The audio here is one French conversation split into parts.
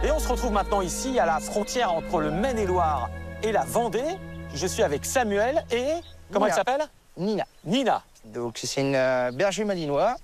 Et on se retrouve maintenant ici à la frontière entre le Maine-et-Loire et la Vendée. Je suis avec Samuel et... Comment elle s'appelle? Nina. Nina. Donc c'est une berger malinois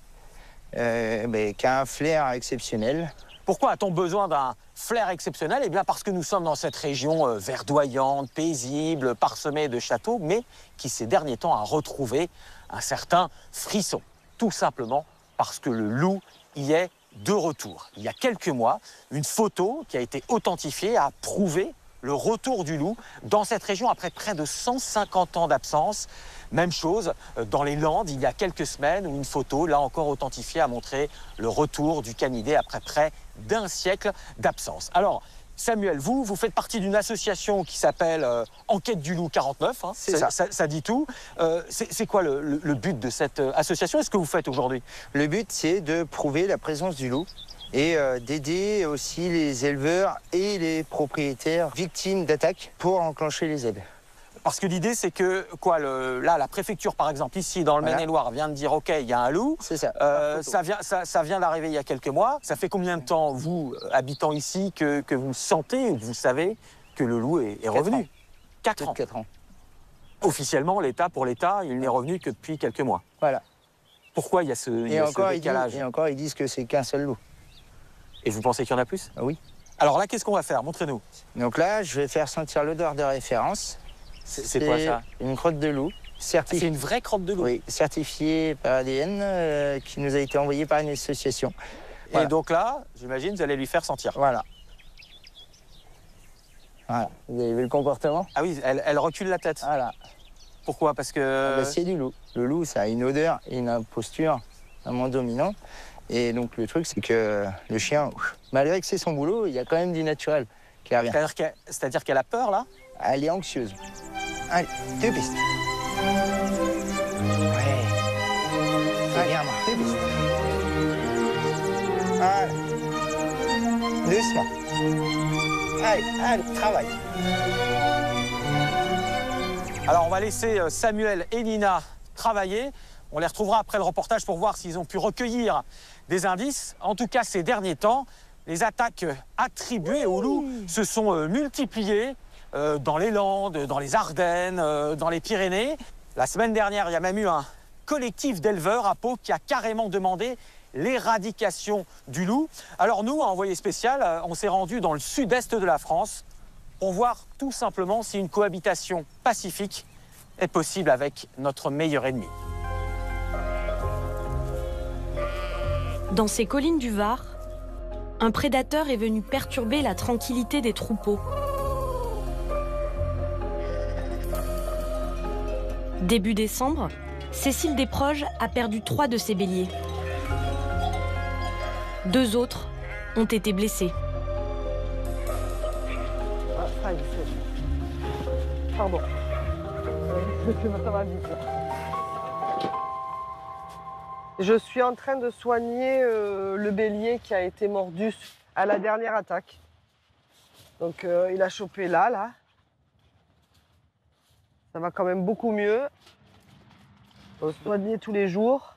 qui a un flair exceptionnel. Pourquoi a-t-on besoin d'un flair exceptionnel? Eh bien parce que nous sommes dans cette région verdoyante, paisible, parsemée de châteaux, mais qui ces derniers temps a retrouvé un certain frisson. Tout simplement parce que le loup y est de retour. Il y a quelques mois, une photo qui a été authentifiée a prouvé le retour du loup dans cette région après près de 150 ans d'absence. Même chose dans les Landes, il y a quelques semaines, où une photo, là encore authentifiée, a montré le retour du canidé après près d'un siècle d'absence. Alors, Samuel, vous faites partie d'une association qui s'appelle Enquête du loup 49, hein, c'est ça. Ça dit tout. C'est quoi le but de cette association? Est-ce que vous faites aujourd'hui? Le but, c'est de prouver la présence du loup et d'aider aussi les éleveurs et les propriétaires victimes d'attaques pour enclencher les aides. Parce que l'idée, c'est que, là, la préfecture, par exemple, ici, dans le Maine-et-Loire, vient de dire, OK, il y a un loup. C'est ça. Ça vient d'arriver il y a quelques mois. Ça fait combien de temps, vous, habitant ici, que vous sentez ou que vous savez que le loup est revenu? 4 ans. 4 ans. Officiellement, pour l'État, il n'est revenu que depuis quelques mois. Voilà. Pourquoi il y a ce décalage? Et encore, ils disent que c'est qu'un seul loup. Et vous pensez qu'il y en a plus? Ah oui. Alors là, qu'est-ce qu'on va faire? Montrez-nous. Donc là, je vais faire sentir l'odeur de référence. C'est quoi ça? Une crotte de loup. C'est une vraie crotte de loup? Oui, certifiée par ADN, qui nous a été envoyée par une association. Voilà. Et donc là, j'imagine, vous allez lui faire sentir. Voilà. Voilà. Vous avez vu le comportement? Ah oui, elle recule la tête. Voilà. Pourquoi? Parce que... C'est du loup. Le loup, ça a une odeur et une posture vraiment dominante. Et donc le truc, c'est que le chien, malgré que c'est son boulot, il y a quand même du naturel qui arrive. C'est-à-dire qu'elle a peur, là? Elle est anxieuse. Allez, 2 pistes. Ouais. Allez, viens, 2 pistes. Voilà. Doucement. Allez, travaille. Alors, on va laisser Samuel et Nina travailler. On les retrouvera après le reportage pour voir s'ils ont pu recueillir des indices. En tout cas, ces derniers temps, les attaques attribuées au loup se sont multipliées dans les Landes, dans les Ardennes, dans les Pyrénées. La semaine dernière, il y a même eu un collectif d'éleveurs à Pau qui a carrément demandé l'éradication du loup. Alors nous, à Envoyé spécial, on s'est rendu dans le sud-est de la France pour voir tout simplement si une cohabitation pacifique est possible avec notre meilleur ennemi. Dans ces collines du Var, un prédateur est venu perturber la tranquillité des troupeaux. Début décembre, Cécile Desproges a perdu 3 de ses béliers. 2 autres ont été blessés. Pardon. Ça va vite, là. Je suis en train de soigner le bélier qui a été mordu à la dernière attaque. Donc il a chopé là. Ça va quand même beaucoup mieux. On se soigne tous les jours.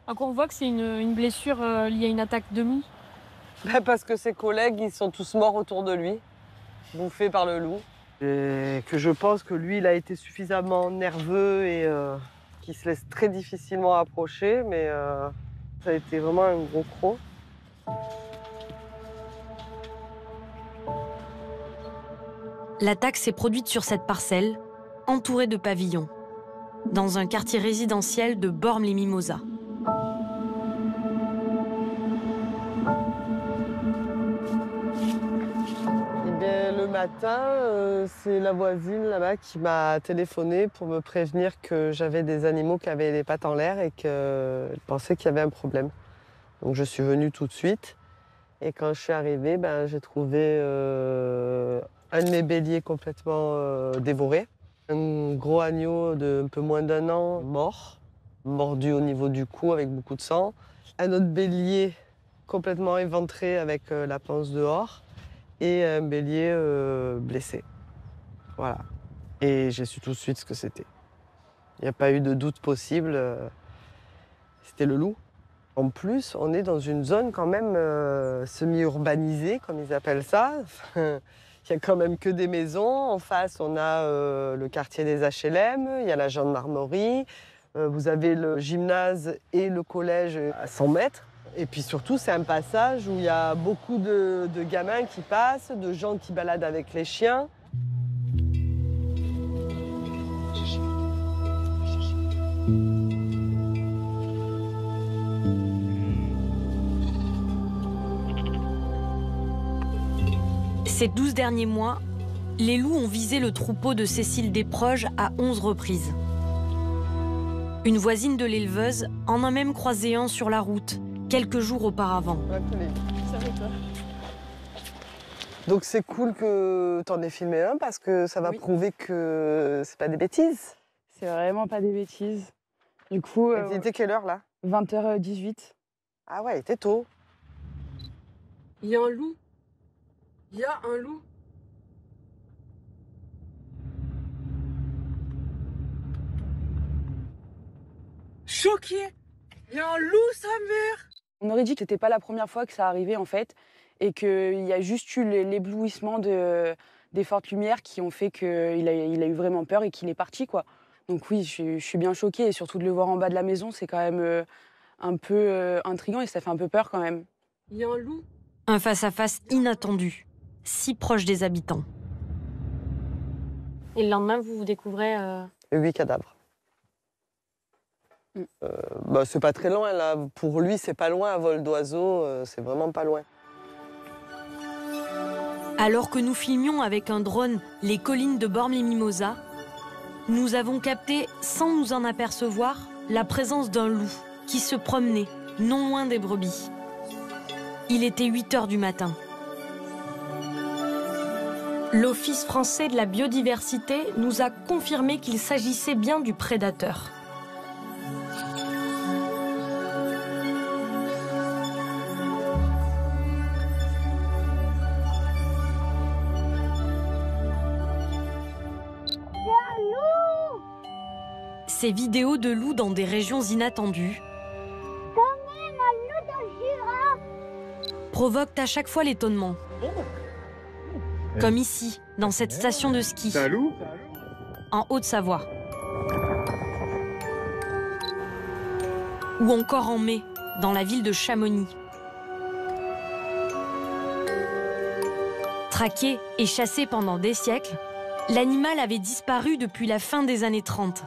Donc on voit que c'est une blessure liée à une attaque de loup. Parce que ses collègues, ils sont tous morts autour de lui, bouffés par le loup. Et que je pense que lui, il a été suffisamment nerveux et qu'il se laisse très difficilement approcher, mais ça a été vraiment un gros croc. L'attaque s'est produite sur cette parcelle, entourée de pavillons, dans un quartier résidentiel de Bormes-les-Mimosas. Le matin, c'est la voisine là-bas qui m'a téléphoné pour me prévenir que j'avais des animaux qui avaient les pattes en l'air et qu'elle pensait qu'il y avait un problème. Donc je suis venue tout de suite et quand je suis arrivée, j'ai trouvé un de mes béliers complètement dévoré, un gros agneau de un peu moins d'1 an mort, mordu au niveau du cou avec beaucoup de sang, un autre bélier complètement éventré avec la panse dehors, et un bélier blessé. Voilà. Et j'ai su tout de suite ce que c'était. Il n'y a pas eu de doute possible. C'était le loup. En plus, on est dans une zone quand même semi-urbanisée, comme ils appellent ça. Il n'y a quand même que des maisons. En face, on a le quartier des HLM, il y a la gendarmerie. Vous avez le gymnase et le collège à 100 mètres. Et puis surtout, c'est un passage où il y a beaucoup de gamins qui passent, de gens qui baladent avec les chiens. Ces 12 derniers mois, les loups ont visé le troupeau de Cécile Desproges à 11 reprises. Une voisine de l'éleveuse en a même croisé un sur la route, quelques jours auparavant. Donc c'est cool que tu en aies filmé un parce que ça va prouver que c'est pas des bêtises. C'est vraiment pas des bêtises. Du coup... Il était quelle heure là? 20h18. Ah ouais, il était tôt. Il y a un loup. Il y a un loup. Choqué. Il y a un loup, sa mère. On aurait dit que c'était pas la première fois que ça arrivait en fait, et qu'il y a juste eu l'éblouissement des fortes lumières qui ont fait qu'il a eu vraiment peur et qu'il est parti, quoi. Donc oui, je suis bien choquée, et surtout de le voir en bas de la maison, c'est quand même un peu intriguant et ça fait un peu peur quand même. Il y a un loup. Un face-à-face inattendu, si proche des habitants. Et le lendemain, vous découvrez... 8 cadavres. C'est pas très loin là. Pour lui, c'est pas loin, à vol d'oiseau, c'est vraiment pas loin. Alors que nous filmions avec un drone les collines de Bormes-les-Mimosas, nous avons capté, sans nous en apercevoir, la présence d'un loup qui se promenait non loin des brebis. Il était 8 h du matin. L'Office français de la biodiversité nous a confirmé qu'il s'agissait bien du prédateur. Ces vidéos de loups dans des régions inattendues provoquent à chaque fois l'étonnement. Comme ici, dans cette station de ski, en Haute-Savoie. Ou encore en mai, dans la ville de Chamonix. Traqué et chassé pendant des siècles, l'animal avait disparu depuis la fin des années 30.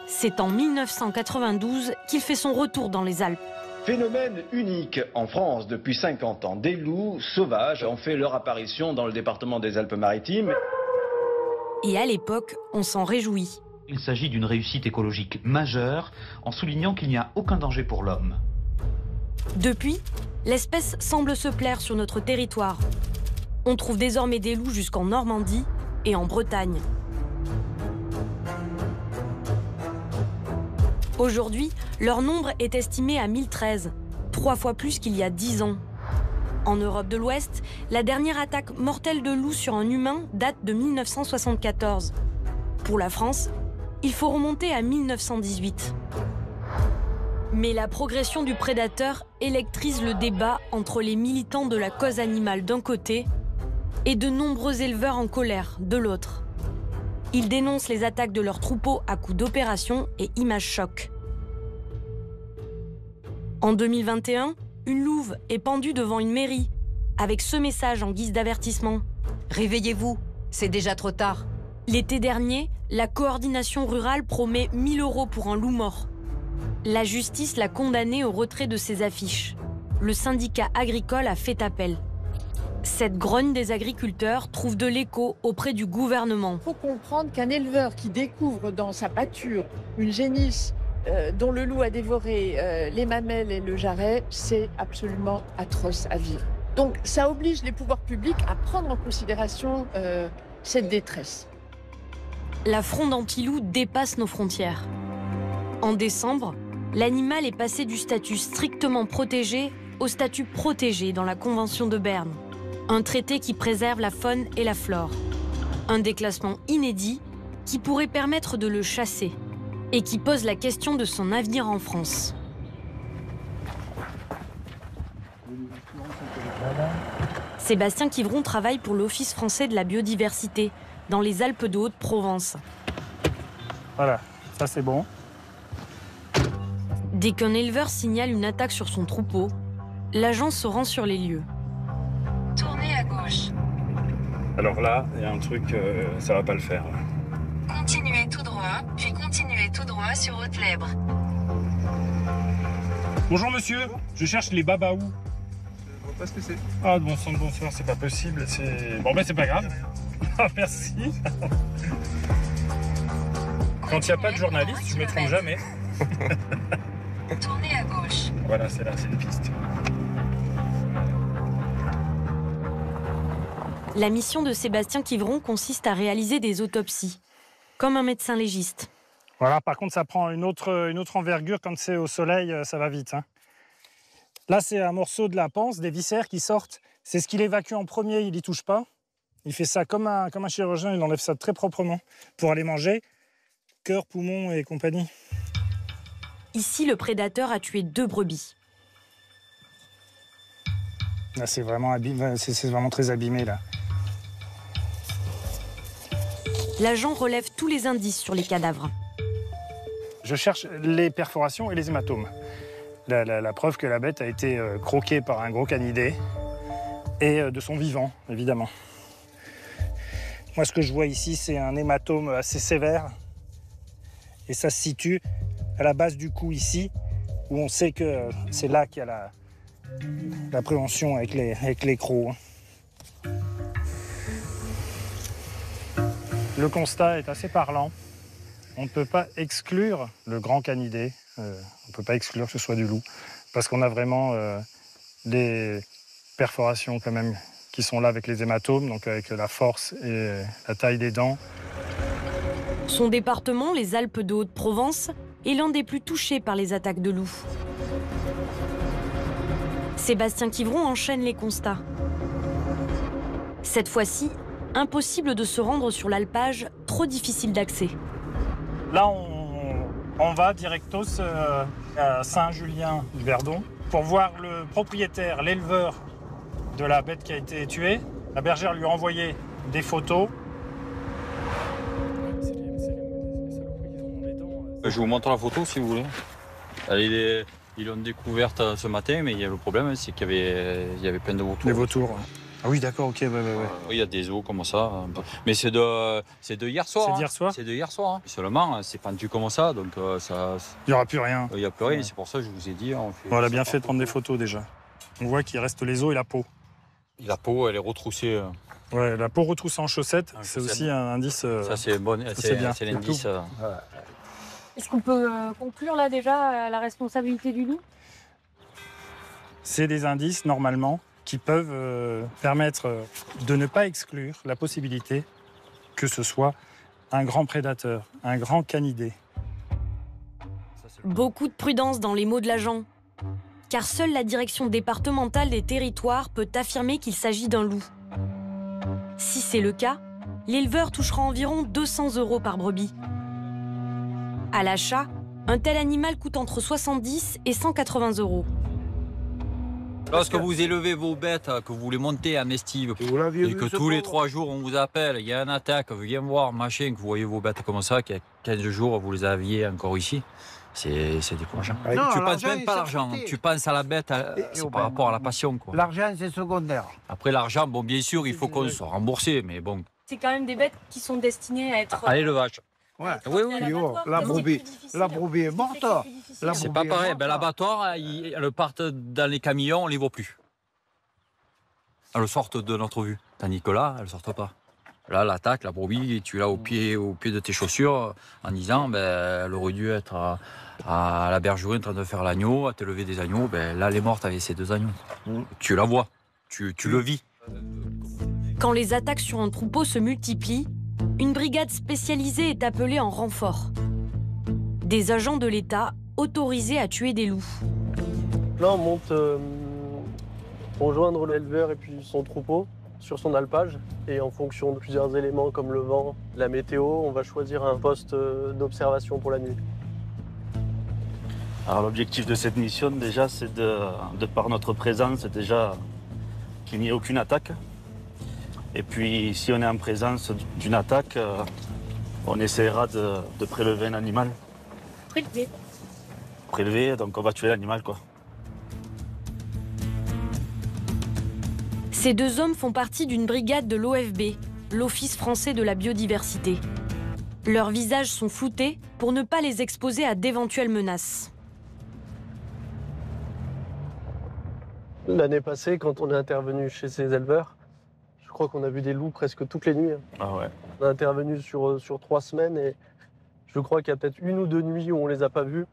C'est en 1992 qu'il fait son retour dans les Alpes. Phénomène unique en France depuis 50 ans. Des loups sauvages ont fait leur apparition dans le département des Alpes-Maritimes. Et à l'époque, on s'en réjouit. Il s'agit d'une réussite écologique majeure, en soulignant qu'il n'y a aucun danger pour l'homme. Depuis, l'espèce semble se plaire sur notre territoire. On trouve désormais des loups jusqu'en Normandie et en Bretagne. Aujourd'hui, leur nombre est estimé à 1013, 3 fois plus qu'il y a 10 ans. En Europe de l'Ouest, la dernière attaque mortelle de loups sur un humain date de 1974. Pour la France, il faut remonter à 1918. Mais la progression du prédateur électrise le débat entre les militants de la cause animale d'un côté et de nombreux éleveurs en colère de l'autre. Ils dénoncent les attaques de leurs troupeaux à coups d'opérations et images chocs. En 2021, une louve est pendue devant une mairie avec ce message en guise d'avertissement. « Réveillez-vous, c'est déjà trop tard ». L'été dernier, la coordination rurale promet 1 000 € pour un loup mort. La justice l'a condamné au retrait de ses affiches. Le syndicat agricole a fait appel. Cette grogne des agriculteurs trouve de l'écho auprès du gouvernement. Il faut comprendre qu'un éleveur qui découvre dans sa pâture une génisse dont le loup a dévoré les mamelles et le jarret, c'est absolument atroce à vivre. Donc ça oblige les pouvoirs publics à prendre en considération cette détresse. La fronde anti-loup dépasse nos frontières. En décembre, l'animal est passé du statut strictement protégé au statut protégé dans la Convention de Berne. Un traité qui préserve la faune et la flore. Un déclassement inédit qui pourrait permettre de le chasser et qui pose la question de son avenir en France. Sébastien Quiveron travaille pour l'Office français de la biodiversité, dans les Alpes de Haute-Provence. Voilà, ça c'est bon. Dès qu'un éleveur signale une attaque sur son troupeau, l'agent se rend sur les lieux. Tournez à gauche. Alors là, il y a un truc, ça va pas le faire. Continuez tout droit, puis continuez tout droit sur Haute-Lèbre. Bonjour monsieur, je cherche les babaous. Je vois pas ce que c'est. Ah bon sang de bonsoir, c'est pas possible, c'est... Bon ben c'est pas grave. Ah merci. Quand il n'y a pas de journaliste, je me trompe jamais. Tournez à gauche. Voilà, c'est là, c'est une piste. La mission de Sébastien Quiveron consiste à réaliser des autopsies, comme un médecin légiste. Voilà, par contre, ça prend une autre envergure quand c'est au soleil, ça va vite. Hein. Là, c'est un morceau de la panse, des viscères qui sortent. C'est ce qu'il évacue en premier, il n'y touche pas. Il fait ça comme un chirurgien, il enlève ça très proprement pour aller manger. Cœur, poumon et compagnie. Ici, le prédateur a tué 2 brebis. Là, c'est vraiment très abîmé, là. L'agent relève tous les indices sur les cadavres. Je cherche les perforations et les hématomes. La preuve que la bête a été croquée par un gros canidé et de son vivant, évidemment. Moi, ce que je vois ici, c'est un hématome assez sévère. Et ça se situe à la base du cou ici, où on sait que c'est là qu'il y a l'appréhension avec les crocs. Le constat est assez parlant. On ne peut pas exclure le grand canidé, on ne peut pas exclure que ce soit du loup, parce qu'on a vraiment des perforations quand même qui sont là avec les hématomes, donc avec la force et la taille des dents. Son département, les Alpes de Haute-Provence, est l'un des plus touchés par les attaques de loups. Sébastien Quiveron enchaîne les constats. Cette fois-ci, impossible de se rendre sur l'alpage, trop difficile d'accès. Là, on va directos à Saint-Julien-du-Verdon pour voir le propriétaire, l'éleveur de la bête qui a été tuée. La bergère lui a envoyé des photos. Je vous montre la photo si vous voulez. Ils l'ont découverte ce matin, mais le problème, c'est qu'il y avait plein de vautours. Les vautours. Ah oui, d'accord, ok, ouais. Il y a des os comme ça. Mais c'est de hier soir. C'est d'hier soir. C'est de hier soir. Seulement, c'est pendu comme ça, donc ça... Il n'y aura plus rien. Il n'y a plus rien, c'est pour ça que je vous ai dit. On a bien fait de prendre des photos déjà. On voit qu'il reste les os et la peau. Et la peau, elle est retroussée. Ouais, la peau retroussée en chaussettes, c'est aussi un indice. Ça, c'est bon, c'est l'indice. Est-ce qu'on peut conclure là déjà la responsabilité du loup? C'est des indices, normalement, qui peuvent permettre de ne pas exclure la possibilité que ce soit un grand prédateur, un grand canidé. Beaucoup de prudence dans les mots de l'agent, car seule la direction départementale des territoires peut affirmer qu'il s'agit d'un loup. Si c'est le cas, l'éleveur touchera environ 200 € par brebis. À l'achat, un tel animal coûte entre 70 et 180 €. Lorsque vous élevez vos bêtes, que vous les montez en estive, et que tous les 3 jours on vous appelle, il y a une attaque, viens voir, machin, que vous voyez vos bêtes comme ça, qu'il y a 15 jours vous les aviez encore ici, c'est décourageant. Tu ne penses même pas à l'argent, tu penses à la bête, c'est par rapport à la passion. L'argent, c'est secondaire. Après l'argent, bon, bien sûr, il faut qu'on soit remboursé, mais bon. C'est quand même des bêtes qui sont destinées à être... À l'élevage. Ouais. Oui. La brebis est morte. C'est pas pareil. L'abattoir, elles partent dans les camions, on ne les voit plus. Elles sortent de notre vue. Tandis que là, elles ne sortent pas. Là, l'attaque, la brebis, tu l'as au pied de tes chaussures en disant elle aurait dû être à la bergerie en train de faire l'agneau, à te lever des agneaux. Là, elle est morte avec ses 2 agneaux. Tu la vois, tu le vis. Quand les attaques sur un troupeau se multiplient, une brigade spécialisée est appelée en renfort. Des agents de l'État autorisés à tuer des loups. Là, on monte pour joindre l'éleveur et puis son troupeau sur son alpage. Et en fonction de plusieurs éléments comme le vent, la météo, on va choisir un poste d'observation pour la nuit. Alors l'objectif de cette mission déjà c'est de par notre présence déjà qu'il n'y ait aucune attaque. Et puis si on est en présence d'une attaque, on essaiera de prélever un animal. Prélever. Prélever, donc on va tuer l'animal quoi. Ces deux hommes font partie d'une brigade de l'OFB, l'Office français de la biodiversité. Leurs visages sont floutés pour ne pas les exposer à d'éventuelles menaces. L'année passée, quand on est intervenu chez ces éleveurs, je crois qu'on a vu des loups presque toutes les nuits. Ah ouais. On a intervenu sur 3 semaines et je crois qu'il y a peut-être 1 ou 2 nuits où on les a pas vus.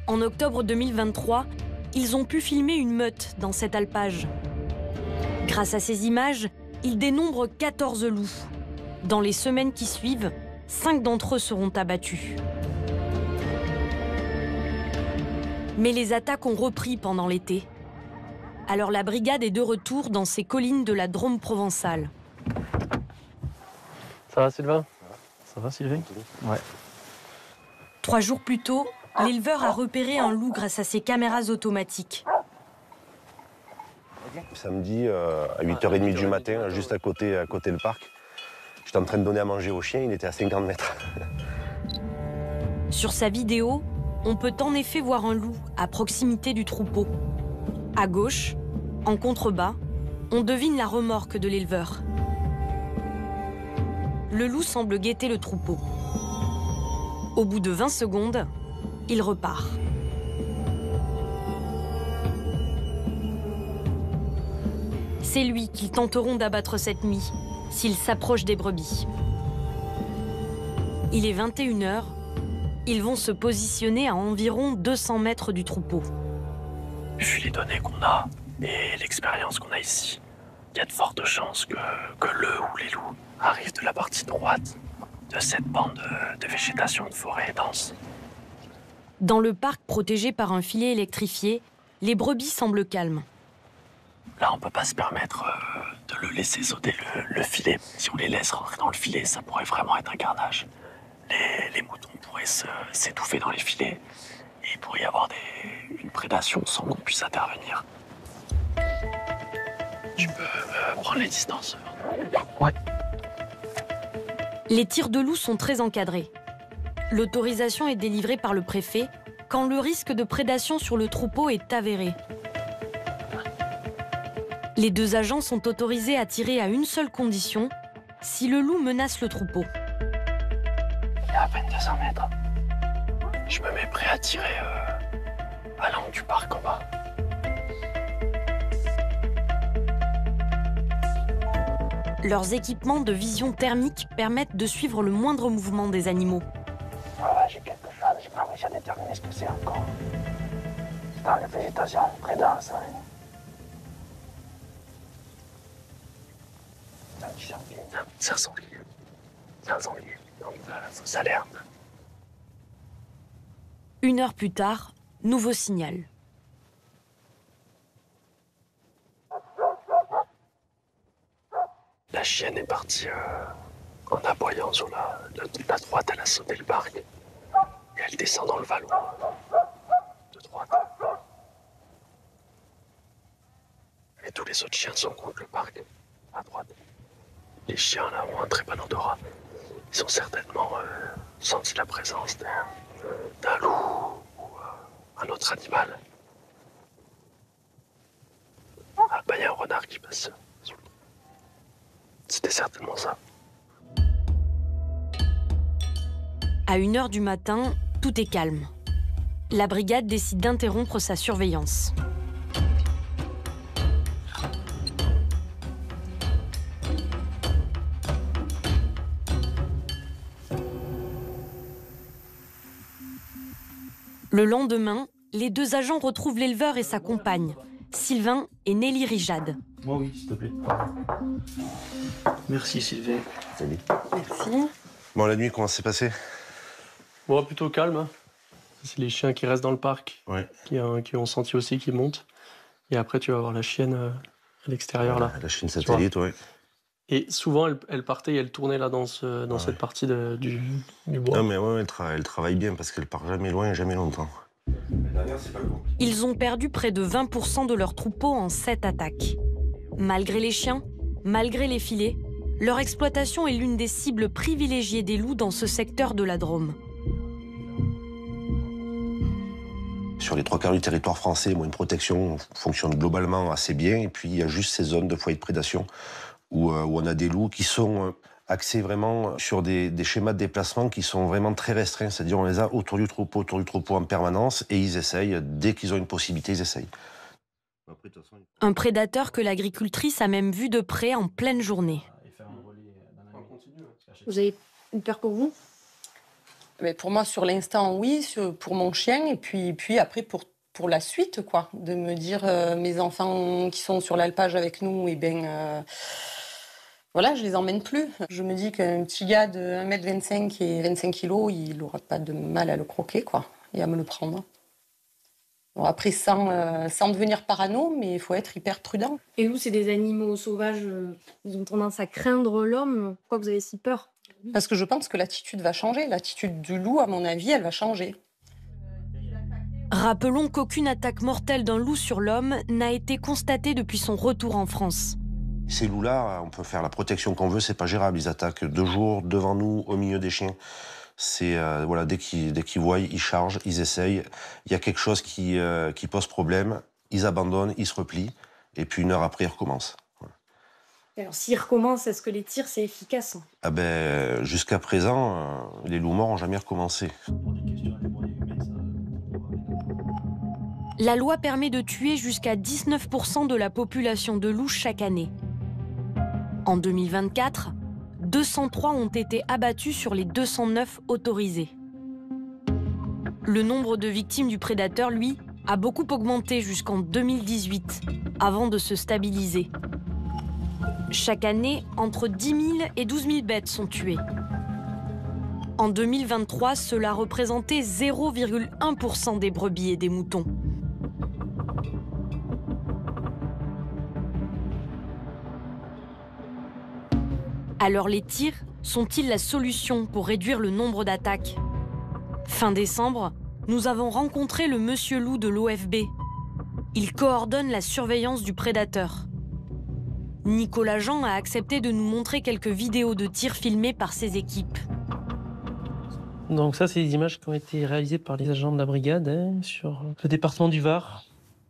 En octobre 2023, ils ont pu filmer une meute dans cet alpage. Grâce à ces images, ils dénombrent 14 loups. Dans les semaines qui suivent, 5 d'entre eux seront abattus. Mais les attaques ont repris pendant l'été. Alors la brigade est de retour dans ces collines de la Drôme provençale. Ça va Sylvain? Ça va Sylvain? Ouais. 3 jours plus tôt, l'éleveur a repéré un loup grâce à ses caméras automatiques. Samedi, à 8h30 du matin, juste à côté le parc, j'étais en train de donner à manger au chien, il était à 50 mètres. Sur sa vidéo, on peut en effet voir un loup à proximité du troupeau. À gauche, en contrebas, on devine la remorque de l'éleveur. Le loup semble guetter le troupeau. Au bout de 20 secondes, il repart. C'est lui qu'ils tenteront d'abattre cette nuit, s'il s'approche des brebis. Il est 21h. Ils vont se positionner à environ 200 mètres du troupeau. Vu les données qu'on a et l'expérience qu'on a ici, il y a de fortes chances que le ou les loups arrivent de la partie droite de cette bande de végétation de forêt dense. Dans le parc protégé par un filet électrifié, les brebis semblent calmes. Là, on ne peut pas se permettre de le laisser sauter le filet. Si on les laisse rentrer dans le filet, ça pourrait vraiment être un carnage. Les moutons pourraient s'étouffer dans les filets et il pourrait y avoir une prédation sans qu'on puisse intervenir. Tu peux prendre les distances. Ouais. Les tirs de loup sont très encadrés. L'autorisation est délivrée par le préfet quand le risque de prédation sur le troupeau est avéré. Les 2 agents sont autorisés à tirer à une seule condition, si le loup menace le troupeau. Il y a à peine 200 mètres. Je me mets prêt à tirer à l'angle du parc en bas. Leurs équipements de vision thermique permettent de suivre le moindre mouvement des animaux. J'ai quelque chose, j'ai pas réussi à déterminer ce que c'est encore. C'est dans la végétation très dense. Ouais. C'est un sanglier. C'est un sanglier. Donc, fausse alerte. 1 heure plus tard, nouveau signal. La chienne est partie en aboyant sur la droite, elle a sauté le parc. Et elle descend dans le vallon de droite. Et tous les autres chiens sont contre le parc, à droite. Les chiens là ont un très bon odorat. Ils ont certainement senti la présence d'un loup ou un autre animal. Ah bah il y a un renard qui passe. C'était certainement ça. À 1h du matin, tout est calme. La brigade décide d'interrompre sa surveillance. Le lendemain, les 2 agents retrouvent l'éleveur et sa compagne, Sylvain et Nelly Rijad. Moi oui, s'il te plaît. Merci Sylvain. Salut. Merci. Bon, la nuit, comment ça s'est passé? Bon, plutôt calme. Hein. C'est les chiens qui restent dans le parc, qui ont senti aussi qu'ils montent. Et après, tu vas voir la chienne à l'extérieur, là. La chienne satellite, oui. Et souvent, elle partait et elle tournait là dans cette partie du bois. Non, mais ouais, elle travaille bien parce qu'elle part jamais loin et jamais longtemps. Ils ont perdu près de 20% de leurs troupeaux en 7 attaques. Malgré les chiens, malgré les filets, leur exploitation est l'une des cibles privilégiées des loups dans ce secteur de la Drôme. Sur les 3/4 du territoire français, une protection fonctionne globalement assez bien. Et puis, il y a juste ces zones de foyer de prédation où on a des loups qui sont axés vraiment sur des schémas de déplacement qui sont vraiment très restreints. C'est-à-dire on les a autour du troupeau en permanence et ils essayent, dès qu'ils ont une possibilité, ils essayent. Un prédateur que l'agricultrice a même vu de près en pleine journée. Vous avez une peur pour vous? Mais pour moi, sur l'instant, oui, pour mon chien, et puis après, pour la suite, quoi. De me dire, mes enfants qui sont sur l'alpage avec nous, eh bien, voilà, je les emmène plus. Je me dis qu'un petit gars de 1m25 et 25 kg, il n'aura pas de mal à le croquer, quoi, et à me le prendre. Bon, après, sans devenir parano, mais il faut être hyper prudent. Et vous, c'est des animaux sauvages, ils ont tendance à craindre l'homme. Pourquoi vous avez si peur? Parce que je pense que l'attitude va changer. L'attitude du loup, à mon avis, elle va changer. Rappelons qu'aucune attaque mortelle d'un loup sur l'homme n'a été constatée depuis son retour en France. Ces loups-là, on peut faire la protection qu'on veut, c'est pas gérable. Ils attaquent de jour, devant nous, au milieu des chiens. C'est voilà, dès qu'ils voient, ils chargent, ils essayent. Il y a quelque chose qui pose problème, ils abandonnent, ils se replient, et puis 1 heure après, ils recommencent. Alors, s'ils recommencent, est-ce que les tirs, c'est efficace? Ah ben, jusqu'à présent, les loups morts n'ont jamais recommencé. La loi permet de tuer jusqu'à 19% de la population de loups chaque année. En 2024, 203 ont été abattus sur les 209 autorisés. Le nombre de victimes du prédateur, lui, a beaucoup augmenté jusqu'en 2018, avant de se stabiliser. Chaque année, entre 10 000 et 12 000 bêtes sont tuées. En 2023, cela représentait 0,1% des brebis et des moutons. Alors les tirs sont-ils la solution pour réduire le nombre d'attaques? Fin décembre, nous avons rencontré le monsieur loup de l'OFB. Il coordonne la surveillance du prédateur. Nicolas Jean a accepté de nous montrer quelques vidéos de tirs filmés par ses équipes. Donc ça, c'est des images qui ont été réalisées par les agents de la brigade sur le département du Var.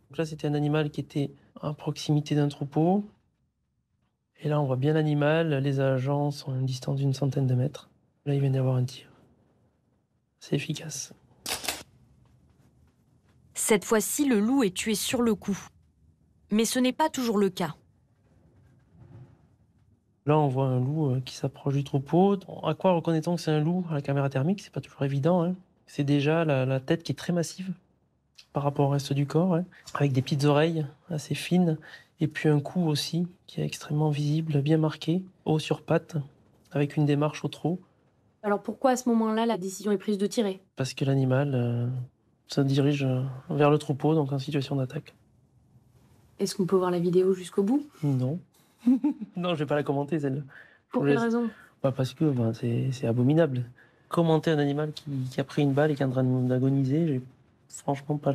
Donc là, c'était un animal qui était à proximité d'un troupeau. Et là, on voit bien l'animal. Les agents sont à une distance d'une centaine de mètres. Là, il vient d'y avoir un tir. C'est efficace. Cette fois-ci, le loup est tué sur le coup. Mais ce n'est pas toujours le cas. Là, on voit un loup qui s'approche du troupeau. À quoi reconnaît-on que c'est un loup à la caméra thermique? C'est pas toujours évident. Hein. C'est déjà la tête qui est très massive par rapport au reste du corps, hein, avec des petites oreilles assez fines, et puis un cou aussi qui est extrêmement visible, bien marqué, haut sur pattes, avec une démarche au trot. Alors pourquoi à ce moment-là, la décision est prise de tirer? Parce que l'animal se dirige vers le troupeau, donc en situation d'attaque. Est-ce qu'on peut voir la vidéo jusqu'au bout? Non. Non, je vais pas la commenter, celle-là. Pour quelle raison? Parce que c'est abominable. Commenter un animal qui a pris une balle et qui est en train d'agoniser, j'ai franchement pas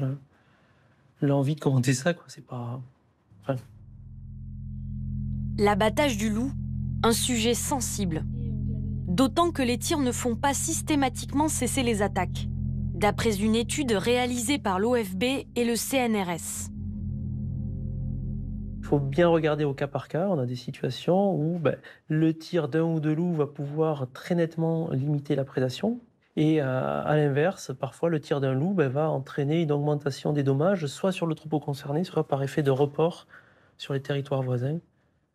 l'envie de commenter ça, quoi. C'est pas... Enfin... L'abattage du loup, un sujet sensible. D'autant que les tirs ne font pas systématiquement cesser les attaques, d'après une étude réalisée par l'OFB et le CNRS. Il faut bien regarder au cas par cas. On a des situations où le tir d'un ou deux loups va pouvoir très nettement limiter la prédation. Et à l'inverse, parfois, le tir d'un loup va entraîner une augmentation des dommages, soit sur le troupeau concerné, soit par effet de report sur les territoires voisins.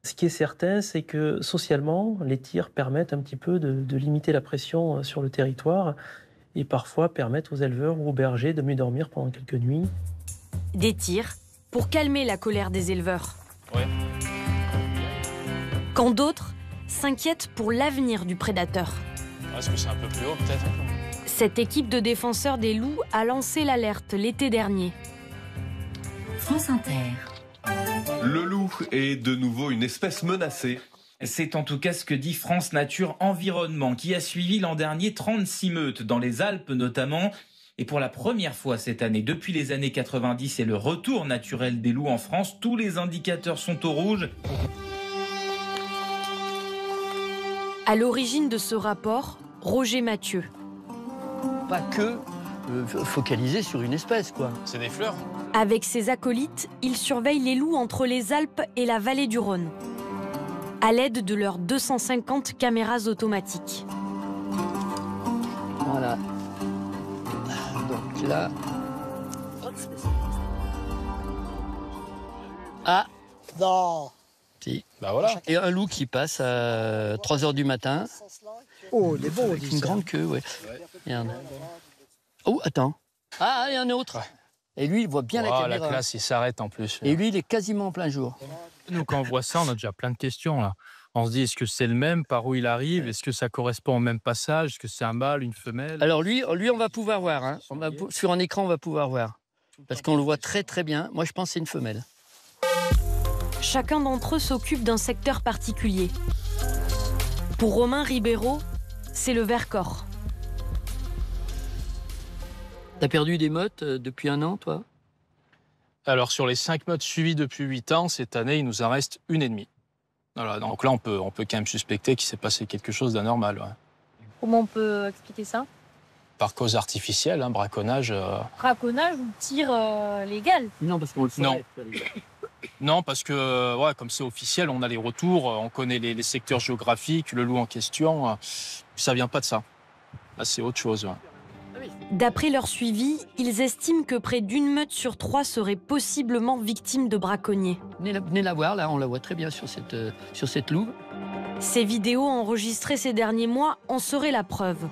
Ce qui est certain, c'est que socialement, les tirs permettent un petit peu de limiter la pression sur le territoire et parfois permettent aux éleveurs ou aux bergers de mieux dormir pendant quelques nuits. Des tirs pour calmer la colère des éleveurs. Ouais. Quand d'autres s'inquiètent pour l'avenir du prédateur. Est-ce que c'est un peu plus haut, peut-être? Cette équipe de défenseurs des loups a lancé l'alerte l'été dernier. France Inter. Le loup est de nouveau une espèce menacée. C'est en tout cas ce que dit France Nature Environnement, qui a suivi l'an dernier 36 meutes dans les Alpes notamment. Et pour la première fois cette année, depuis les années 90 et le retour naturel des loups en France, tous les indicateurs sont au rouge. À l'origine de ce rapport, Roger Mathieu. Pas que focaliser sur une espèce, quoi. C'est des fleurs. Avec ses acolytes, il surveille les loups entre les Alpes et la vallée du Rhône, à l'aide de leurs 250 caméras automatiques. Voilà. Donc là... Ah, non. Si. Bah voilà. Et un loup qui passe à 3 h du matin. Oh, il est beau, avec une grande queue, ouais. Regarde. Oh, attends. Ah, il y en a un autre. Et lui, il voit bien la caméra. La classe, il s'arrête en plus. Et lui, il est quasiment en plein jour. Nous, quand on voit ça, on a déjà plein de questions, là. On se dit, est-ce que c'est le même? Par où il arrive? Est-ce que ça correspond au même passage? Est-ce que c'est un mâle, une femelle? Alors lui, on va pouvoir voir. Hein. Sur un écran, on va pouvoir voir. Parce qu'on le voit très très bien. Moi, je pense que c'est une femelle. Chacun d'entre eux s'occupe d'un secteur particulier. Pour Romain Ribeiro, c'est le Vercors. T'as perdu des mottes depuis 1 an, toi? Alors, sur les 5 mottes suivies depuis 8 ans, cette année, il nous en reste 1,5. Voilà, donc là, on peut quand même suspecter qu'il s'est passé quelque chose d'anormal. Ouais. Comment on peut expliquer ça? Par cause artificielle, hein, braconnage. Braconnage ou tir légal? Non, parce qu'on le saurait. Non, parce que ouais, comme c'est officiel, on a les retours, on connaît les secteurs géographiques, le loup en question. Ça vient pas de ça. Là, c'est autre chose. Ouais. D'après leur suivi, ils estiment que près d'1 meute sur 3 serait possiblement victime de braconniers. Venez la voir, là, on la voit très bien sur cette louve. Ces vidéos enregistrées ces derniers mois en seraient la preuve.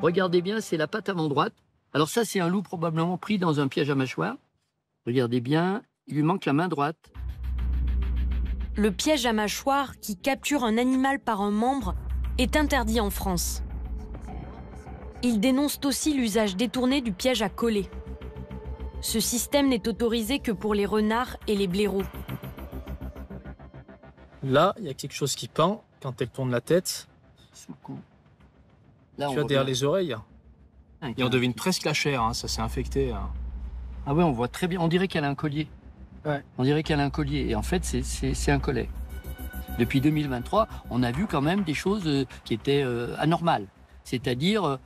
Regardez bien, c'est la patte avant droite. Alors ça, c'est un loup probablement pris dans un piège à mâchoire. Regardez bien, il lui manque la main droite. Le piège à mâchoire qui capture un animal par un membre est interdit en France. Ils dénoncent aussi l'usage détourné du piège à coller. Ce système n'est autorisé que pour les renards et les blaireaux. Là, il y a quelque chose qui pend quand elle tourne la tête. Là, tu vois derrière les oreilles. Et on devine presque la chair, hein, ça s'est infecté. Hein. Ah ouais, on voit très bien. On dirait qu'elle a un collier. Ouais. On dirait qu'elle a un collier. Et en fait, c'est un collet. Depuis 2023, on a vu quand même des choses qui étaient anormales. C'est-à-dire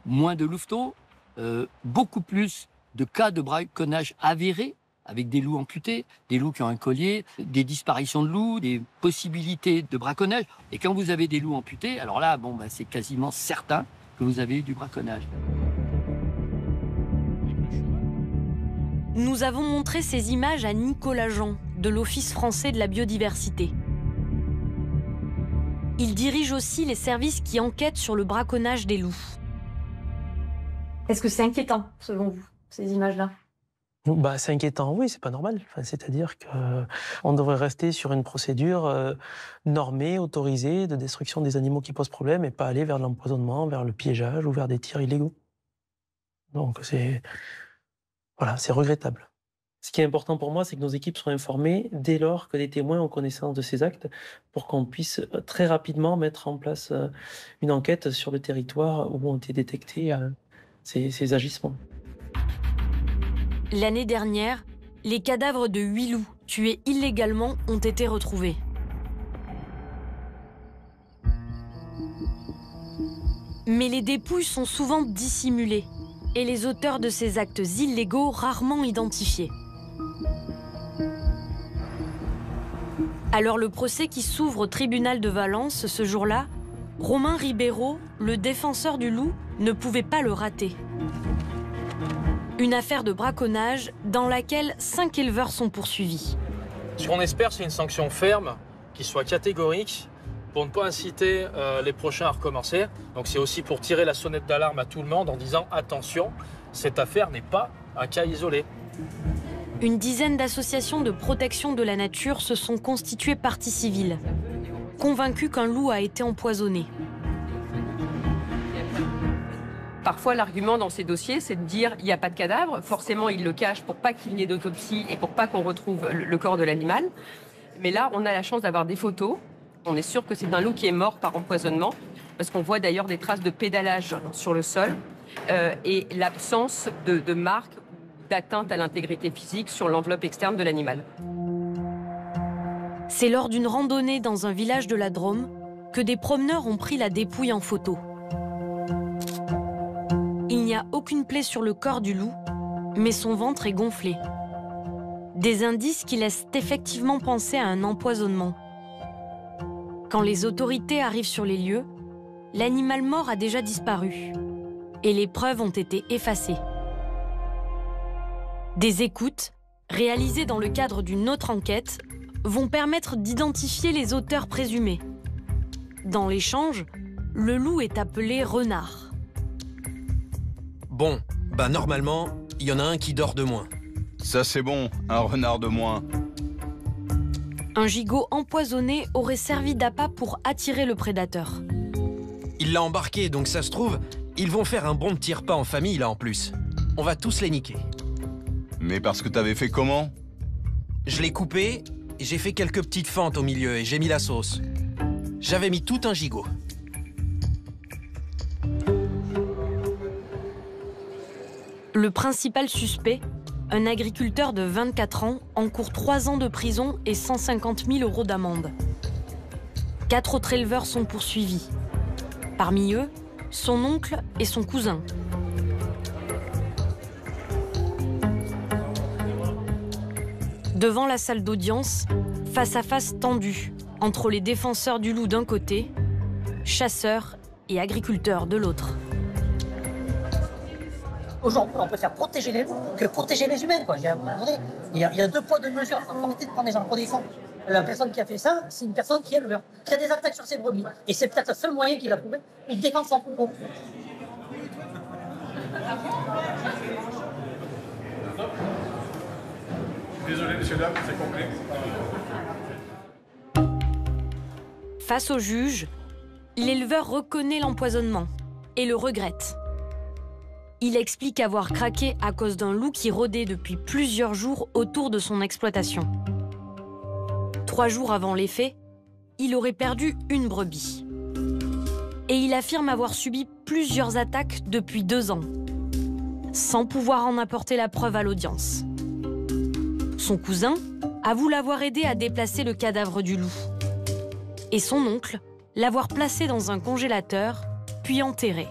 moins de louveteaux, beaucoup plus de cas de braconnage avérés, avec des loups amputés, des loups qui ont un collier, des disparitions de loups, des possibilités de braconnage. Et quand vous avez des loups amputés, alors là, bon, bah, c'est quasiment certain que vous avez eu du braconnage. Nous avons montré ces images à Nicolas Jean, de l'Office français de la biodiversité. Il dirige aussi les services qui enquêtent sur le braconnage des loups. Est-ce que c'est inquiétant, selon vous, ces images-là? Bah, c'est inquiétant, oui, c'est pas normal. Enfin, c'est-à-dire qu'on devrait rester sur une procédure normée, autorisée, de destruction des animaux qui posent problème et pas aller vers l'empoisonnement, vers le piégeage ou vers des tirs illégaux. Donc c'est regrettable. Ce qui est important pour moi, c'est que nos équipes soient informées dès lors que des témoins ont connaissance de ces actes pour qu'on puisse très rapidement mettre en place une enquête sur le territoire où ont été détectés ces agissements. L'année dernière, les cadavres de 8 loups tués illégalement ont été retrouvés. Mais les dépouilles sont souvent dissimulées et les auteurs de ces actes illégaux rarement identifiés. Alors le procès qui s'ouvre au tribunal de Valence ce jour-là, Romain Ribeiro, le défenseur du loup, ne pouvait pas le rater. Une affaire de braconnage dans laquelle 5 éleveurs sont poursuivis. Ce qu'on espère, c'est une sanction ferme, qui soit catégorique, pour ne pas inciter les prochains à recommencer. Donc c'est aussi pour tirer la sonnette d'alarme à tout le monde en disant « Attention, cette affaire n'est pas un cas isolé ». Une dizaine d'associations de protection de la nature se sont constituées partie civile, convaincues qu'un loup a été empoisonné. Parfois, l'argument dans ces dossiers, c'est de dire il n'y a pas de cadavre. Forcément, ils le cachent pour pas qu'il n'y ait d'autopsie et pour pas qu'on retrouve le corps de l'animal. Mais là, on a la chance d'avoir des photos. On est sûr que c'est un loup qui est mort par empoisonnement, parce qu'on voit d'ailleurs des traces de pédalage sur le sol. et l'absence de marque ou d'atteinte à l'intégrité physique sur l'enveloppe externe de l'animal. C'est lors d'une randonnée dans un village de la Drôme que des promeneurs ont pris la dépouille en photo. Il n'y a aucune plaie sur le corps du loup, mais son ventre est gonflé. Des indices qui laissent effectivement penser à un empoisonnement. Quand les autorités arrivent sur les lieux, l'animal mort a déjà disparu et les preuves ont été effacées. Des écoutes, réalisées dans le cadre d'une autre enquête, vont permettre d'identifier les auteurs présumés. Dans l'échange, le loup est appelé renard. Bon, bah normalement, il y en a un qui dort de moins. Ça c'est bon, un renard de moins. Un gigot empoisonné aurait servi d'appât pour attirer le prédateur. Il l'a embarqué, donc ça se trouve, ils vont faire un bon petit repas en famille là en plus. On va tous les niquer. Mais parce que t'avais fait comment? Je l'ai coupé, j'ai fait quelques petites fentes au milieu et j'ai mis la sauce. J'avais mis tout un gigot. Le principal suspect, un agriculteur de 24 ans, encourt 3 ans de prison et 150 000 € d'amende. 4 autres éleveurs sont poursuivis. Parmi eux, son oncle et son cousin. Devant la salle d'audience, face à face tendu entre les défenseurs du loup d'un côté, chasseurs et agriculteurs de l'autre. Aujourd'hui, on préfère protéger les loups que protéger les humains. Quoi. Il y a 2 poids, 2 mesures. Il faut arrêter de prendre les gens pour des cons. La personne qui a fait ça, c'est une personne qui est éleveur, qui a des attaques sur ses brebis. Et c'est peut-être le seul moyen qu'il a trouvé. Il défend son troupeau. Désolé, monsieur, dame, c'est complet. Face au juge, l'éleveur reconnaît l'empoisonnement et le regrette. Il explique avoir craqué à cause d'un loup qui rôdait depuis plusieurs jours autour de son exploitation. 3 jours avant les faits, il aurait perdu une brebis. Et il affirme avoir subi plusieurs attaques depuis 2 ans, sans pouvoir en apporter la preuve à l'audience. Son cousin avoue l'avoir aidé à déplacer le cadavre du loup. Et son oncle l'avoir placé dans un congélateur, puis enterré.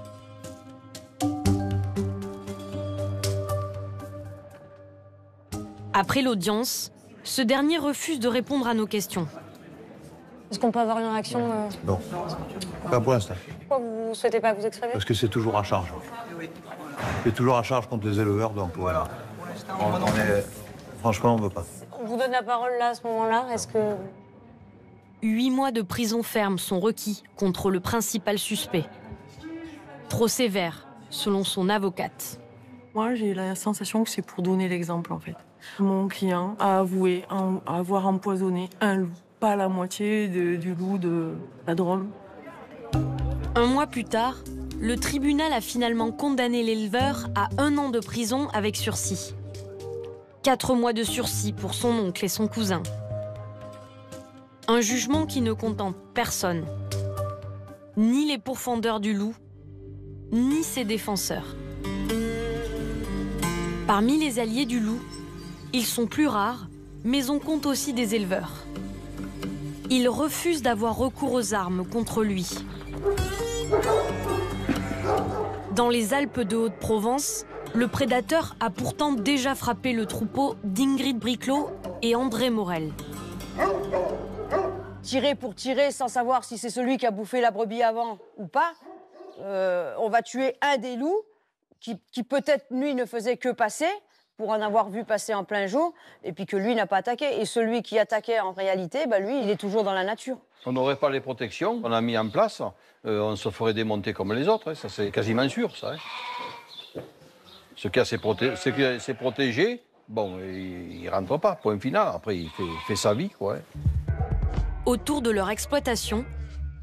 Après l'audience, ce dernier refuse de répondre à nos questions. Est-ce qu'on peut avoir une réaction Non, pas pour l'instant. Pourquoi vous ne souhaitez pas vous exprimer? Parce que c'est toujours à charge. C'est toujours à charge contre les éleveurs, donc voilà. Franchement, on ne veut pas. On vous donne la parole là, à ce moment-là. Est-ce que... 8 mois de prison ferme sont requis contre le principal suspect. Trop sévère, selon son avocate. Moi, j'ai la sensation que c'est pour donner l'exemple, en fait. Mon client a avoué avoir empoisonné un loup, pas la moitié du loup de la Drôme. 1 mois plus tard, le tribunal a finalement condamné l'éleveur à 1 an de prison avec sursis. 4 mois de sursis pour son oncle et son cousin. Un jugement qui ne contente personne. Ni les pourfendeurs du loup, ni ses défenseurs. Parmi les alliés du loup, ils sont plus rares, mais on compte aussi des éleveurs. Ils refusent d'avoir recours aux armes contre lui. Dans les Alpes de Haute-Provence, le prédateur a pourtant déjà frappé le troupeau d'Ingrid Briclot et André Morel. Tirer pour tirer sans savoir si c'est celui qui a bouffé la brebis avant ou pas, on va tuer un des loups qui peut-être, lui, ne faisait que passer pour en avoir vu passer en plein jour, et puis que lui n'a pas attaqué. Et celui qui attaquait, en réalité, bah, lui, il est toujours dans la nature. On n'aurait pas les protections qu'on a mis en place, on se ferait démonter comme les autres, hein. Ça c'est quasiment sûr, ça. Hein. Ce qui est protégé, bon, il ne rentre pas, point final. Après, il fait sa vie, quoi. Hein. Autour de leur exploitation,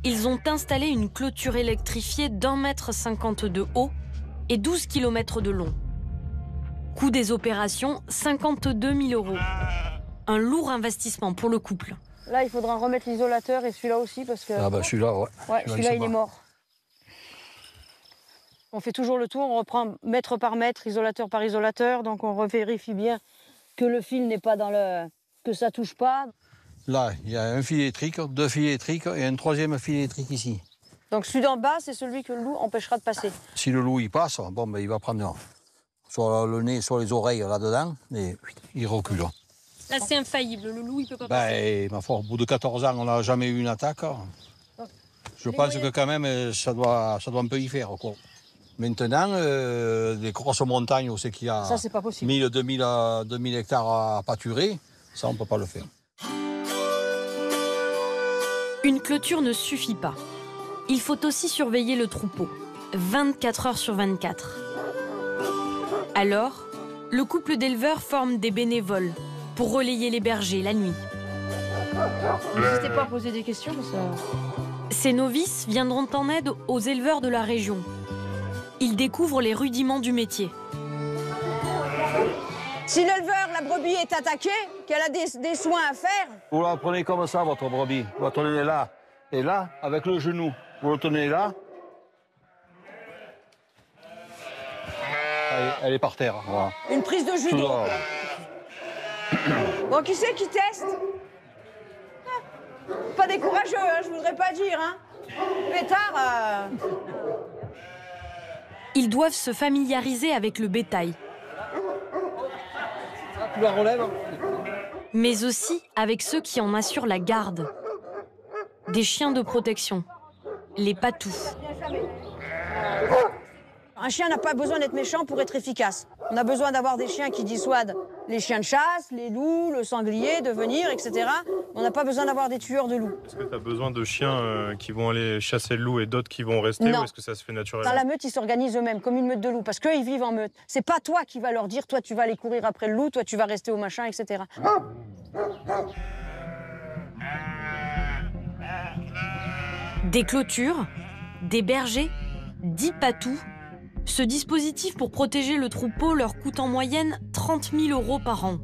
ils ont installé une clôture électrifiée d'1,50 m de haut et 12 km de long. Coût des opérations, 52 000 €. Un lourd investissement pour le couple. Là, il faudra remettre l'isolateur et celui-là aussi parce que... Ah bah celui-là, ouais. Ouais, celui-là, il est mort. On fait toujours le tour, on reprend mètre par mètre, isolateur par isolateur, donc on revérifie bien que le fil n'est pas dans le... que ça touche pas. Là, il y a un fil électrique, 2 fils électriques et un 3e fil électrique ici. Donc celui d'en bas, c'est celui que le loup empêchera de passer. Si le loup il passe, bon, ben, il va prendre soit le nez, soit les oreilles là-dedans, et il recule. Là, c'est infaillible, le loup, il peut pas passer. Ma foi, au bout de 14 ans, on n'a jamais eu une attaque. Je pense que quand même, ça doit un peu y faire, quoi. Maintenant, des grosses montagnes où c'est qu'il y a ça, c'est pas possible. 1000, 2000 hectares à pâturer, ça, on ne peut pas le faire. Une clôture ne suffit pas. Il faut aussi surveiller le troupeau, 24 heures sur 24. Alors, le couple d'éleveurs forme des bénévoles pour relayer les bergers la nuit. N'hésitez pas à poser des questions, ça... Ces novices viendront en aide aux éleveurs de la région. Ils découvrent les rudiments du métier. Si l'éleveur, la brebis est attaquée, qu'elle a des soins à faire... Vous la prenez comme ça, votre brebis. Vous la tenez là. Et là, avec le genou, vous la tenez là. Elle est par terre. Voilà. Une prise de judo. Bon, qui c'est qui teste? Pas des courageux, hein, je voudrais pas dire. Hein. Pétard... Ils doivent se familiariser avec le bétail. Tu la relèves? Mais aussi avec ceux qui en assurent la garde. Des chiens de protection, les patous. Un chien n'a pas besoin d'être méchant pour être efficace. On a besoin d'avoir des chiens qui dissuadent les chiens de chasse, les loups, le sanglier de venir, etc. On n'a pas besoin d'avoir des tueurs de loups. Est-ce que tu as besoin de chiens qui vont aller chasser le loup et d'autres qui vont rester, ou est-ce que ça se fait naturellement? Dans la meute, ils s'organisent eux-mêmes, comme une meute de loups, parce qu'eux, ils vivent en meute. C'est pas toi qui vas leur dire, toi, tu vas aller courir après le loup, toi, tu vas rester au machin, etc. Des clôtures, des bergers, 10 patous. Ce dispositif pour protéger le troupeau leur coûte en moyenne 30 000 € par an.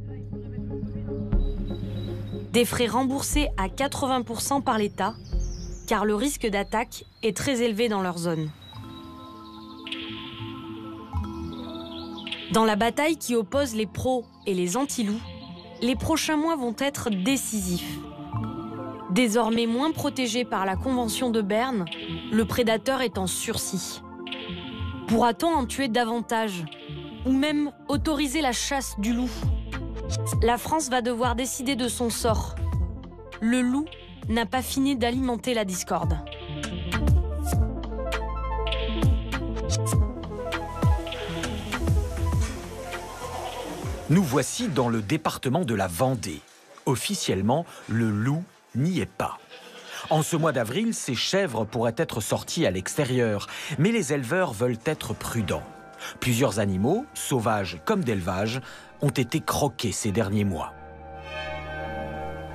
Des frais remboursés à 80% par l'État, car le risque d'attaque est très élevé dans leur zone. Dans la bataille qui oppose les pros et les anti-loups, les prochains mois vont être décisifs. Désormais moins protégé par la Convention de Berne, le prédateur est en sursis. Pourra-t-on en tuer davantage? Ou même autoriser la chasse du loup? La France va devoir décider de son sort. Le loup n'a pas fini d'alimenter la discorde. Nous voici dans le département de la Vendée. Officiellement, le loup n'y est pas. En ce mois d'avril, ces chèvres pourraient être sorties à l'extérieur, mais les éleveurs veulent être prudents. Plusieurs animaux, sauvages comme d'élevage, ont été croqués ces derniers mois.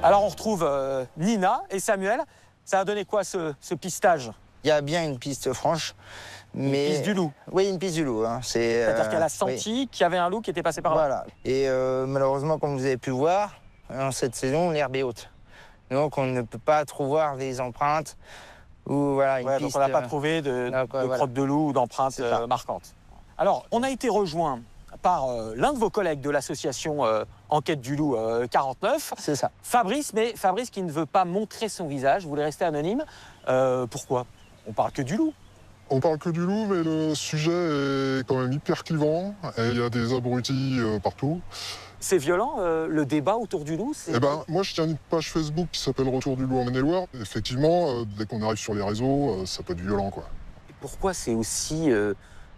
Alors on retrouve Nina et Samuel. Ça a donné quoi ce pistage? Il y a bien une piste franche, mais... Une piste du loup? Oui, une piste du loup. Hein. C'est-à-dire qu'elle a senti qu'il y avait un loup qui était passé par là? Voilà. Et malheureusement, comme vous avez pu voir, en cette saison, l'herbe est haute. Donc on ne peut pas trop voir les empreintes ou voilà, une piste... Donc on n'a pas trouvé de crotte de loup ou d'empreintes marquantes. Alors, on a été rejoint par l'un de vos collègues de l'association Enquête du Loup 49. C'est ça. Fabrice, mais Fabrice qui ne veut pas montrer son visage, voulait rester anonyme. Pourquoi? On parle que du loup. On parle que du loup, mais le sujet est quand même hyper clivant. Et il y a des abrutis partout. C'est violent, le débat autour du loup? Eh ben, moi, je tiens une page Facebook qui s'appelle Retour du loup en Maine-et-Loire. Effectivement, dès qu'on arrive sur les réseaux, ça peut être violent, quoi. Et pourquoi c'est aussi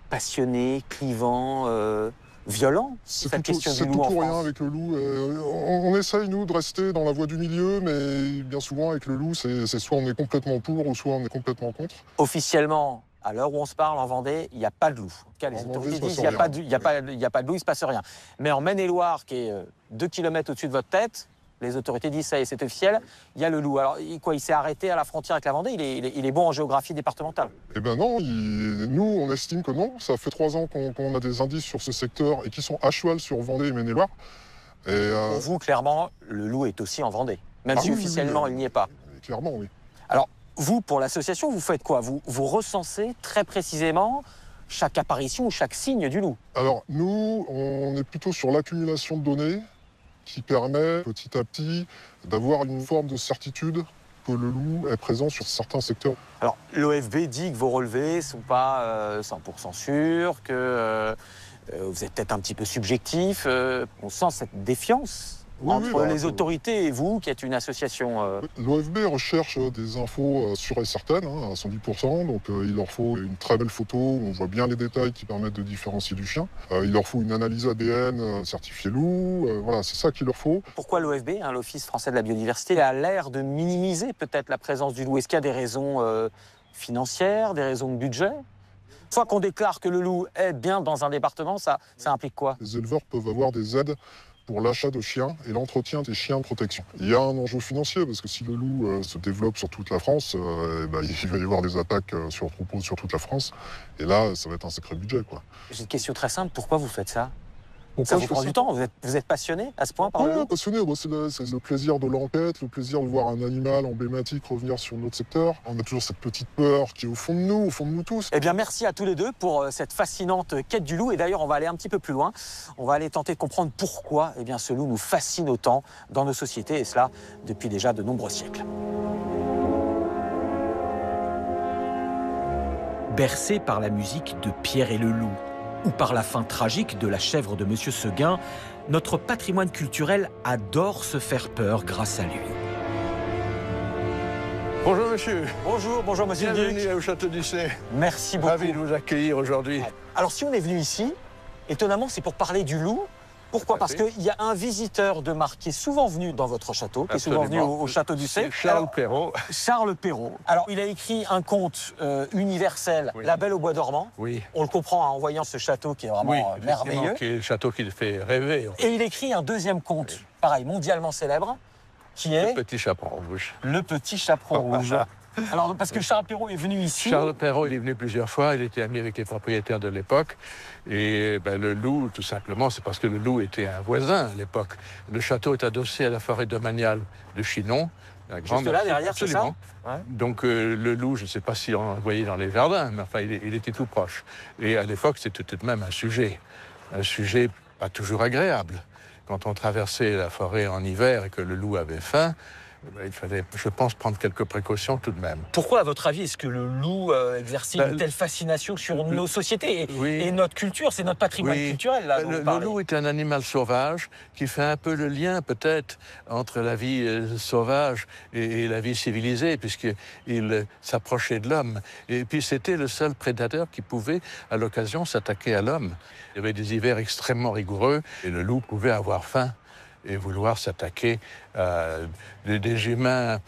passionné, clivant, violent, cette question du loup en France? C'est tout pour rien avec le loup. On essaye, nous, de rester dans la voie du milieu, mais bien souvent, avec le loup, c'est soit on est complètement pour, ou soit on est complètement contre. Officiellement, à l'heure où on se parle, en Vendée, il n'y a pas de loup. En tout cas, les autorités disent qu'il n'y a pas de loup, il ne se passe rien. Mais en Maine-et-Loire, qui est 2 km au-dessus de votre tête, les autorités disent ça et c'est officiel, il y a le loup. Alors, il s'est arrêté à la frontière avec la Vendée, il est bon en géographie départementale? Eh ben non, nous, on estime que non. Ça fait 3 ans qu'on a des indices sur ce secteur et qui sont à cheval sur Vendée et Maine-et-Loire. Pour vous, clairement, le loup est aussi en Vendée, même si officiellement, il n'y est pas. Clairement, oui. Alors, vous, pour l'association, vous faites quoi? Vous recensez très précisément chaque apparition ou chaque signe du loup. Alors, nous, on est plutôt sur l'accumulation de données qui permet petit à petit d'avoir une forme de certitude que le loup est présent sur certains secteurs. Alors, l'OFB dit que vos relevés ne sont pas 100% sûrs, que vous êtes peut-être un petit peu subjectif. On sent cette défiance entre les autorités et vous, qui êtes une association. L'OFB recherche des infos sûres et certaines, à 110%. Donc, il leur faut une très belle photo où on voit bien les détails qui permettent de différencier du chien. Il leur faut une analyse ADN certifiée loup. Voilà, c'est ça qu'il leur faut. Pourquoi l'OFB, l'Office français de la biodiversité, a l'air de minimiser peut-être la présence du loup? Est-ce qu'il y a des raisons financières, des raisons de budget? Une fois qu'on déclare que le loup est bien dans un département, ça implique quoi? Les éleveurs peuvent avoir des aides pour l'achat de chiens et l'entretien des chiens de protection. Il y a un enjeu financier, parce que si le loup se développe sur toute la France, il va y avoir des attaques sur troupeaux sur toute la France. Et là, ça va être un sacré budget, quoi. J'ai une question très simple. Pourquoi vous faites ça? Pourquoi ça vous prend du temps? Vous êtes passionné à ce point par le loup? Passionné. C'est le plaisir de l'enquête, le plaisir de voir un animal emblématique revenir sur notre secteur. On a toujours cette petite peur qui est au fond de nous tous. Eh bien, merci à tous les deux pour cette fascinante quête du loup. Et d'ailleurs, on va aller un petit peu plus loin. On va aller tenter de comprendre pourquoi ce loup nous fascine autant dans nos sociétés, et cela depuis déjà de nombreux siècles. Bercé par la musique de Pierre et le loup, ou par la fin tragique de La chèvre de Monsieur Seguin, notre patrimoine culturel adore se faire peur grâce à lui. Bonjour monsieur. Bonjour monsieur le Duc. Bienvenue au Château d'Ussé. Merci beaucoup. Ravi de vous accueillir aujourd'hui. Alors si on est venu ici, étonnamment c'est pour parler du loup. Pourquoi? Parce qu'il y a un visiteur de marque qui est souvent venu dans votre château, qui est souvent venu au Château d'Ussé. Charles Perrault. Charles Perrault. Alors, il a écrit un conte universel, La Belle au bois dormant. Oui. On le comprend en voyant ce château qui est vraiment merveilleux. Qui est le château qui le fait rêver. Et il écrit un deuxième conte, pareil, mondialement célèbre, qui est... Le Petit Chaperon Rouge. Le Petit Chaperon Rouge. Alors, parce que Charles Perrault est venu ici... Charles Perrault, il est venu plusieurs fois, il était ami avec les propriétaires de l'époque. Et le loup, tout simplement, c'est parce que le loup était un voisin à l'époque. Le château est adossé à la forêt domaniale de Chinon. Juste là, derrière, c'est ça? Ouais. Donc le loup, je ne sais pas si on le voyait dans les jardins, mais enfin, il était tout proche. Et à l'époque, c'était tout de même un sujet pas toujours agréable. Quand on traversait la forêt en hiver et que le loup avait faim, il fallait, je pense, prendre quelques précautions tout de même. Pourquoi, à votre avis, est-ce que le loup exerce une telle fascination sur nos sociétés et notre culture? C'est notre patrimoine culturel, là, le loup est un animal sauvage qui fait un peu le lien, peut-être, entre la vie sauvage et la vie civilisée, puisqu'il s'approchait de l'homme. Et puis, c'était le seul prédateur qui pouvait, à l'occasion, s'attaquer à l'homme. Il y avait des hivers extrêmement rigoureux et le loup pouvait avoir faim et vouloir s'attaquer à des humains,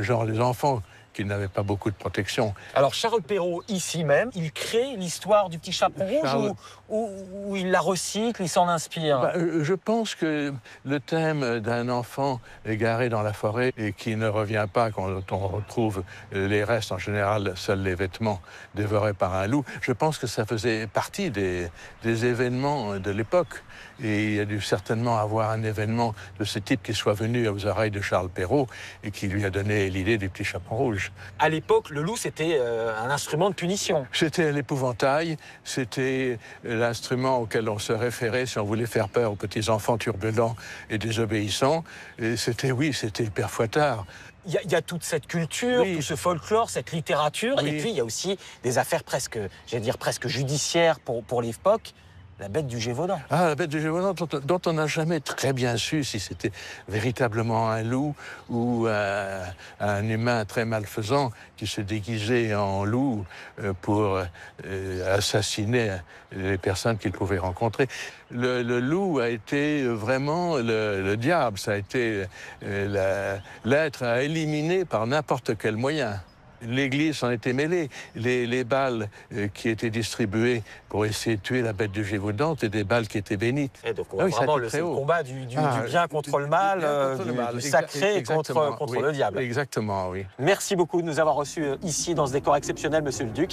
genre les enfants, qui n'avaient pas beaucoup de protection. Alors Charles Perrault, ici même, il crée l'histoire du Petit Chaperon Rouge ou il la recycle, il s'en inspire? Je pense que le thème d'un enfant égaré dans la forêt et qui ne revient pas quand on retrouve les restes, en général seuls les vêtements, dévorés par un loup, je pense que ça faisait partie des événements de l'époque. Et il y a dû certainement avoir un événement de ce type qui soit venu aux oreilles de Charles Perrault et qui lui a donné l'idée du Petit Chaperon Rouge. À l'époque, le loup, c'était un instrument de punition. C'était l'épouvantail, c'était l'instrument auquel on se référait si on voulait faire peur aux petits enfants turbulents et désobéissants. Et c'était le père Fouettard. Il y a toute cette culture, tout ce folklore, cette littérature, et puis il y a aussi des affaires presque judiciaires pour l'époque. La bête du Gévaudan. Ah, la bête du Gévaudan, dont on n'a jamais très bien su si c'était véritablement un loup ou un humain très malfaisant qui se déguisait en loup pour assassiner les personnes qu'il pouvait rencontrer. Le loup a été vraiment le diable, ça a été l'être à éliminer par n'importe quel moyen. L'Église s'en était mêlée. Les balles qui étaient distribuées pour essayer de tuer la bête du Gévaudan, c'était des balles qui étaient bénites. Et donc, vraiment, c'est le combat du bien contre le mal, du sacré contre le diable. Exactement, oui. Merci beaucoup de nous avoir reçus ici, dans ce décor exceptionnel, Monsieur le Duc.